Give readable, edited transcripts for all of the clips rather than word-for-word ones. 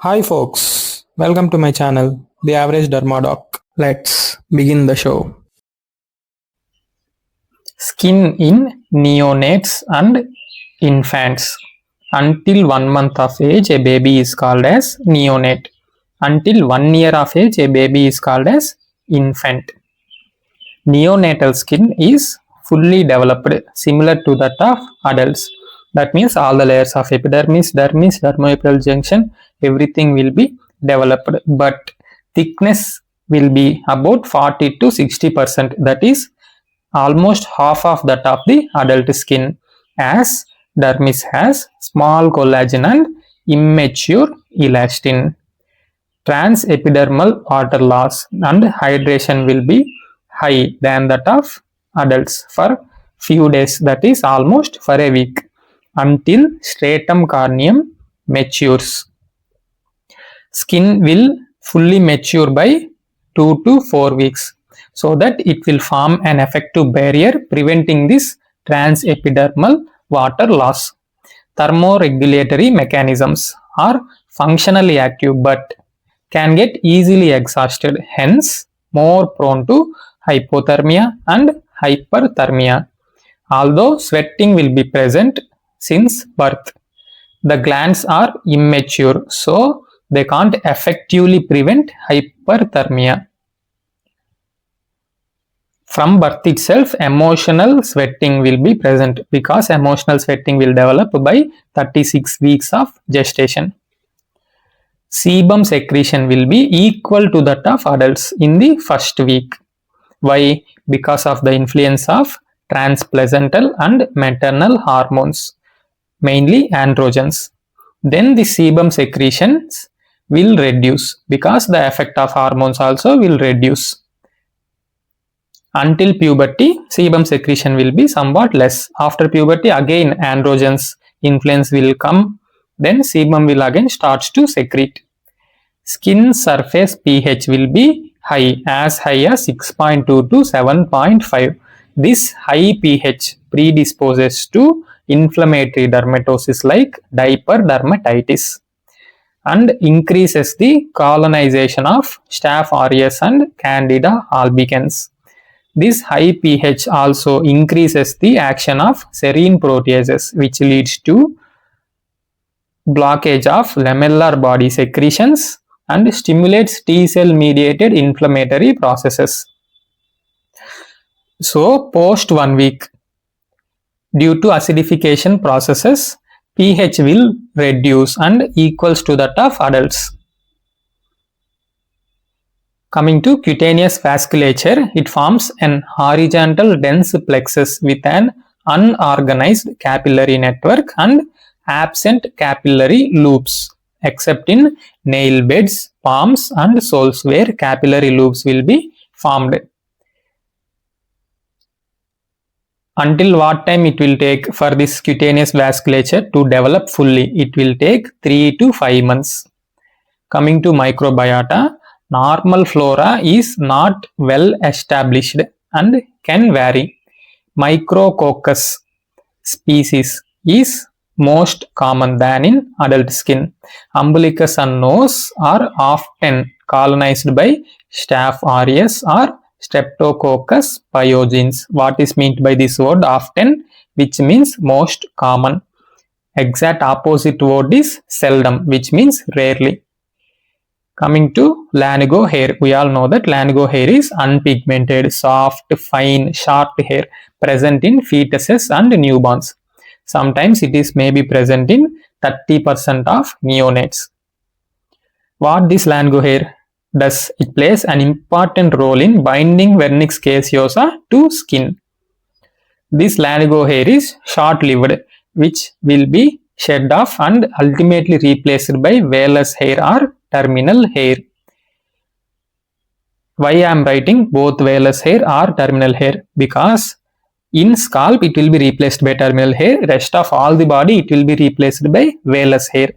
Hi folks, welcome to my channel, The Average Dermadoc. Let's begin the show. Skin in neonates and infants. Until 1 month of age, a baby is called as neonate. Until 1 year of age, a baby is called as infant. Neonatal skin is fully developed, similar to that of adults. That means all the layers of epidermis, dermis, dermoepithelial junction, everything will be developed, but thickness will be about 40 to 60%. That is almost half of that of the adult skin, as dermis has small collagen and immature elastin. Transepidermal water loss and hydration will be high than that of adults for few days, that is almost for a week, until stratum corneum matures. Skin will fully mature by 2 to 4 weeks, so that it will form an effective barrier preventing this transepidermal water loss. Thermoregulatory mechanisms are functionally active but can get easily exhausted, hence more prone to hypothermia and hyperthermia. Although sweating will be present since birth, the glands are immature, so they can't effectively prevent hyperthermia. From birth itself, emotional sweating will be present, because emotional sweating will develop by 36 weeks of gestation. Sebum secretion will be equal to that of adults in the first week. Why? Because of the influence of transplacental and maternal hormones, mainly androgens. Then the sebum secretions will reduce, because the effect of hormones also will reduce. Until puberty, sebum secretion will be somewhat less. After puberty, again androgens influence will come, then sebum will again start to secrete. Skin surface pH will be as high as 6.2 to 7.5. This high pH predisposes to inflammatory dermatosis like diaper dermatitis, and increases the colonization of Staph aureus and Candida albicans. This high pH also increases the action of serine proteases, which leads to blockage of lamellar body secretions and stimulates T cell mediated inflammatory processes. So post 1 week, due to acidification processes, pH will reduce and equals to that of adults. Coming to cutaneous vasculature, it forms an horizontal dense plexus with an unorganized capillary network and absent capillary loops, except in nail beds, palms and soles, where capillary loops will be formed. Until what time it will take for this cutaneous vasculature to develop fully? It will take 3 to 5 months. Coming to microbiota, normal flora is not well established and can vary. Micrococcus species is most common than in adult skin. Umbilicus and nose are often colonized by Staph aureus or Streptococcus pyogenes. What is meant by this word often, which means most common? Exact opposite word is seldom, which means rarely. Coming to lanugo hair, we all know that lanugo hair is unpigmented, soft, fine, short hair present in fetuses and newborns. Sometimes it is maybe present in 30% of neonates. What this lanugo hair does? It plays an important role in binding vernix caseosa to skin. This lanugo hair is short-lived, which will be shed off and ultimately replaced by vellus hair or terminal hair. Why I am writing both vellus hair or terminal hair? Because in scalp it will be replaced by terminal hair, rest of all the body it will be replaced by vellus hair.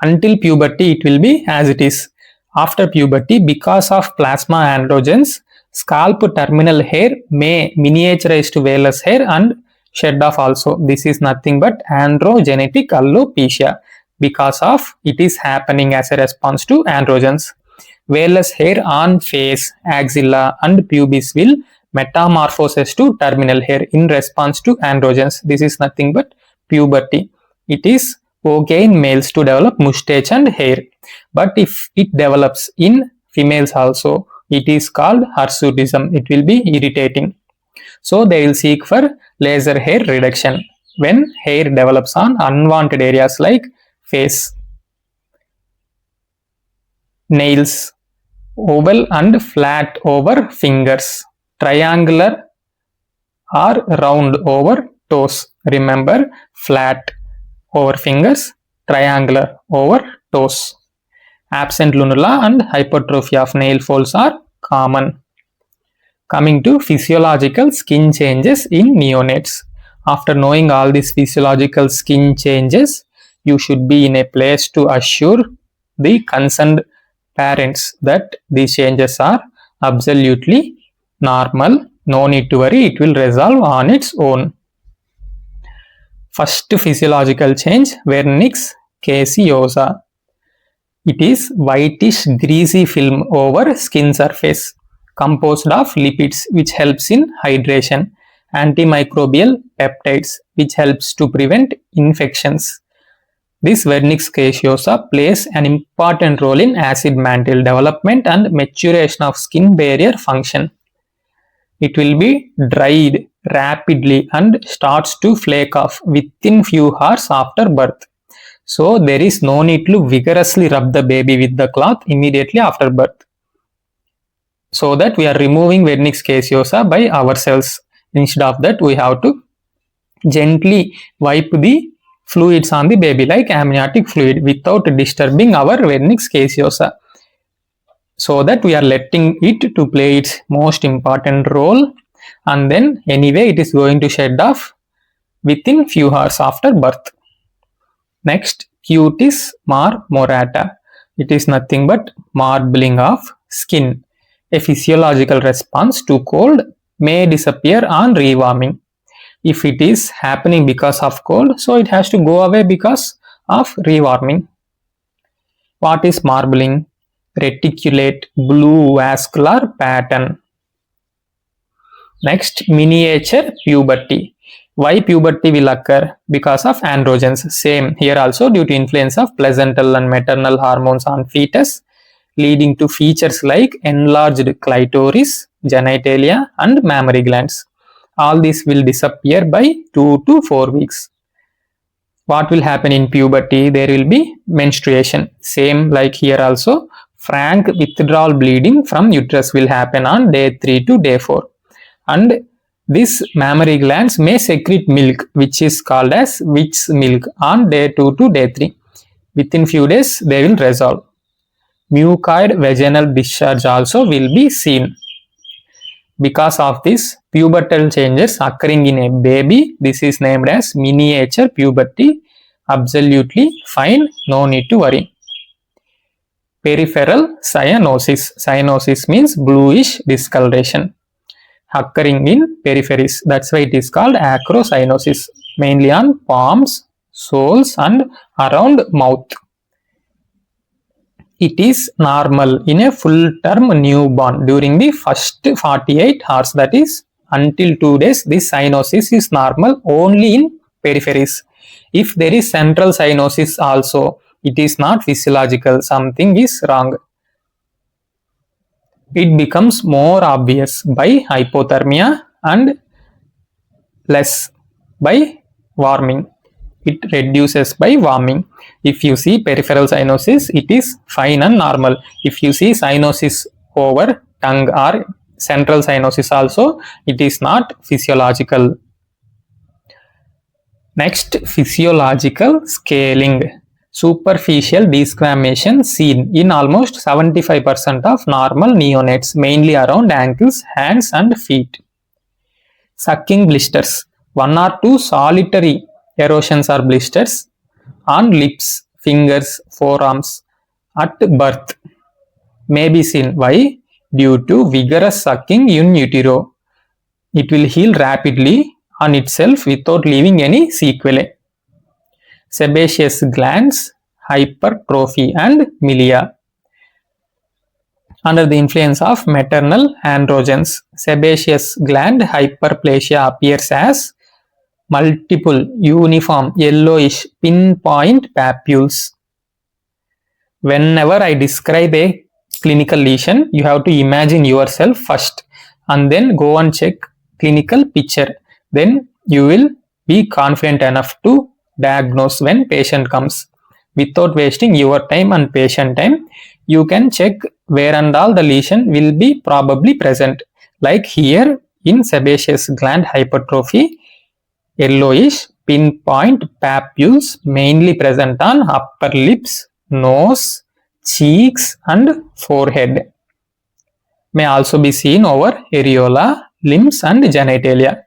Until puberty it will be as it is. After puberty, because of plasma androgens, scalp terminal hair may miniaturize to vellus hair and shed off also. This is nothing but androgenetic alopecia. because of it is happening as a response to androgens. Vellus hair on face, axilla and pubis will metamorphoses to terminal hair in response to androgens. This is nothing but puberty. It is okay in males to develop mustache and hair, but if it develops in females also, it is called hirsutism. It will be irritating. So they will seek for laser hair reduction when hair develops on unwanted areas like face, nails, oval and flat over fingers, triangular or round over toes. Remember, flat over fingers, triangular over toes. Absent lunula and hypertrophy of nail folds are common. Coming to physiological skin changes in neonates. After knowing all these physiological skin changes, you should be in a place to assure the concerned parents that these changes are absolutely normal. No need to worry, it will resolve on its own. First physiological change, vernix caseosa. It is whitish greasy film over skin surface composed of lipids which helps in hydration, antimicrobial peptides which helps to prevent infections. This vernix caseosa plays an important role in acid mantle development and maturation of skin barrier function. It will be dried rapidly and starts to flake off within few hours after birth. So there is no need to vigorously rub the baby with the cloth immediately after birth. So that we are removing vernix caseosa by ourselves. Instead of that, we have to gently wipe the fluids on the baby like amniotic fluid without disturbing our vernix caseosa. So that we are letting it to play its most important role, and then anyway it is going to shed off within few hours after birth. Next, cutis marmorata. It is nothing but marbling of skin. A physiological response to cold may disappear on rewarming. If it is happening because of cold, so it has to go away because of rewarming. What is marbling? Reticulate blue vascular pattern. Next, miniature puberty. Why puberty will occur? Because of androgens. Same here also due to influence of placental and maternal hormones on fetus, leading to features like enlarged clitoris, genitalia and mammary glands. All this will disappear by 2 to 4 weeks. What will happen in puberty? There will be menstruation. Same like here also. Frank withdrawal bleeding from uterus will happen on day 3 to day 4. And these mammary glands may secrete milk which is called as witch's milk on day 2 to day 3. Within few days they will resolve. Mucoid vaginal discharge also will be seen. Because of this pubertal changes occurring in a baby, this is named as miniature puberty. Absolutely fine, no need to worry. Peripheral cyanosis. Cyanosis means bluish discoloration occurring in peripheries. That's why it is called acrocyanosis, mainly on palms, soles and around mouth. It is normal in a full-term newborn during the first 48 hours, that is until 2 days. This cyanosis is normal only in peripheries. If there is central cyanosis also, it is not physiological, something is wrong. It becomes more obvious by hypothermia and less by warming. It reduces by warming. If you see peripheral cyanosis, it is fine and normal. If you see cyanosis over tongue or central cyanosis also, it is not physiological. Next, physiological scaling. Superficial desquamation seen in almost 75% of normal neonates, mainly around ankles, hands and feet. Sucking blisters. 1 or 2 solitary erosions or blisters on lips, fingers, forearms at birth may be seen. Why? Due to vigorous sucking in utero. It will heal rapidly on itself without leaving any sequelae. Sebaceous glands hypertrophy and milia. Under the influence of maternal androgens, sebaceous gland hyperplasia appears as multiple uniform yellowish pinpoint papules. Whenever I describe a clinical lesion, you have to imagine yourself first and then go and check clinical picture. Then you will be confident enough to diagnose when patient comes. Without wasting your time and patient time, you can check where and all the lesion will be probably present. Like here in sebaceous gland hypertrophy, yellowish pinpoint papules mainly present on upper lips, nose, cheeks and forehead. May also be seen over areola, limbs and genitalia.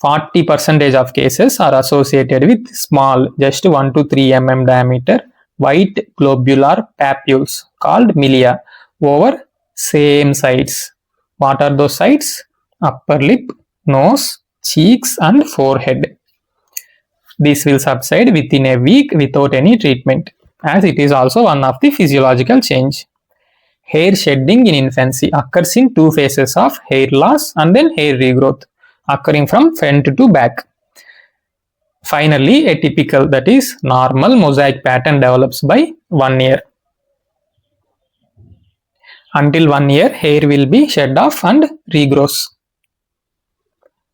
40% of cases are associated with small, just 1 to 3 mm diameter, white globular papules called milia over same sides. What are those sides? Upper lip, nose, cheeks and forehead. This will subside within a week without any treatment, as it is also one of the physiological change. Hair shedding in infancy occurs in two phases of hair loss and then hair regrowth, occurring from front to back. Finally, a typical, that is normal mosaic pattern develops by 1 year. Until 1 year, hair will be shed off and regrows.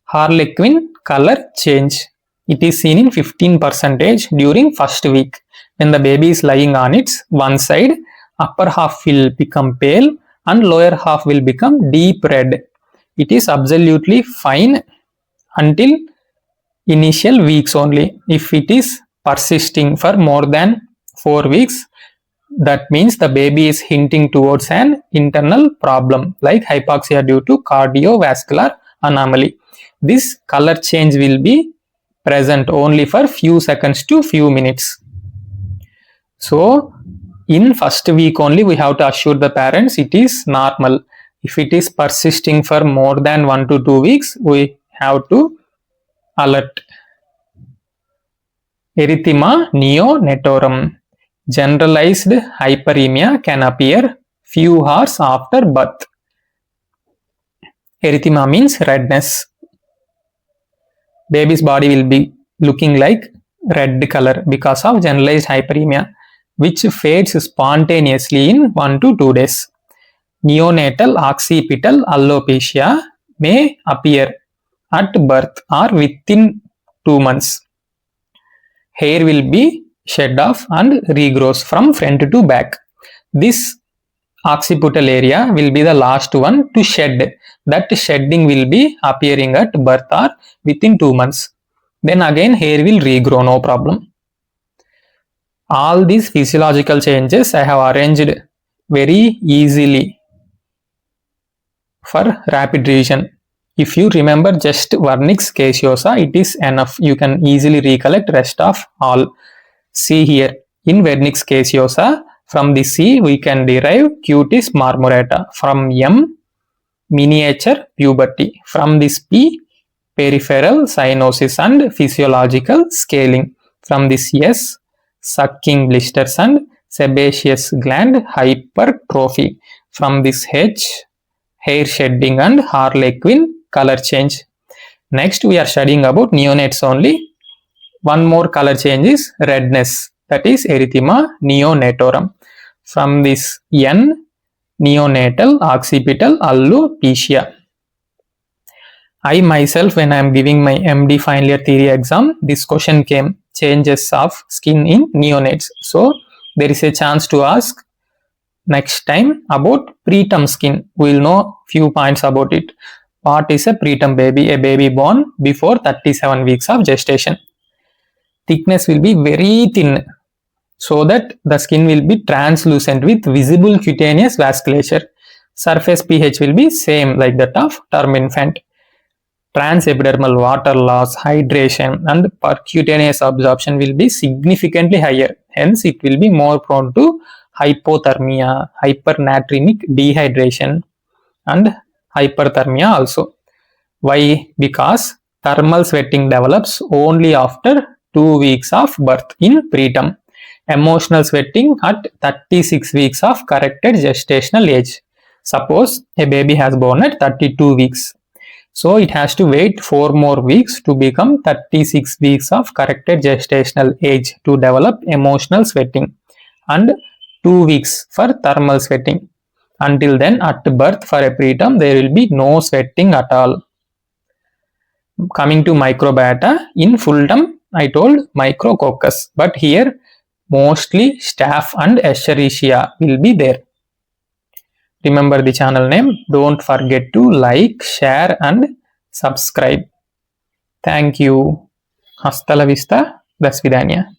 Harlequin color change. It is seen in 15% during first week. When the baby is lying on its one side, upper half will become pale and lower half will become deep red. It is absolutely fine until initial weeks only. If it is persisting for more than 4 weeks, that means the baby is hinting towards an internal problem like hypoxia due to cardiovascular anomaly. This color change will be present only for few seconds to few minutes. So in first week only we have to assure the parents it is normal. If it is persisting for more than 1 to 2 weeks, we have to alert. Erythema neonatorum. Generalized hyperemia can appear few hours after birth. Erythema means redness. Baby's body will be looking like red color because of generalized hyperemia, which fades spontaneously in 1 to 2 days. Neonatal occipital alopecia may appear at birth or within 2 months. Hair will be shed off and regrows from front to back. This occipital area will be the last one to shed. That shedding will be appearing at birth or within 2 months. Then again hair will regrow, no problem. All these physiological changes I have arranged very easily for rapid revision. If you remember just vernix caseosa, it is enough. You can easily recollect rest of all. See here, in vernix caseosa, from the C we can derive cutis marmorata, from M miniature puberty, from this P peripheral cyanosis and physiological scaling, from this S sucking blisters and sebaceous gland hypertrophy, from this H hair shedding and harlequin color change. Next we are studying about neonates only. One more color change is redness, that is erythema neonatorum. From this N neonatal occipital alopecia. I myself, when I am giving my MD final year theory exam, this question came, changes of skin in neonates. So there is a chance to ask next time about preterm skin. We will know few points about it. What is a preterm baby? A baby born before 37 weeks of gestation. Thickness will be very thin so that the skin will be translucent with visible cutaneous vasculature. Surface pH will be same like that of term infant. Transepidermal water loss, hydration and percutaneous absorption will be significantly higher. Hence it will be more prone to hypothermia, hypernatremic dehydration and hyperthermia also. Why? Because thermal sweating develops only after 2 weeks of birth in preterm. emotional sweating at 36 weeks of corrected gestational age. Suppose a baby has born at 32 weeks. So it has to wait 4 more weeks to become 36 weeks of corrected gestational age to develop emotional sweating, and 2 weeks for thermal sweating. Until then, at birth for a preterm, there will be no sweating at all. Coming to microbiota, in full term, I told micrococcus, but here mostly staph and escherichia will be there. Remember the channel name. Don't forget to like, share and subscribe. Thank you. Hasta la vista. До свидания.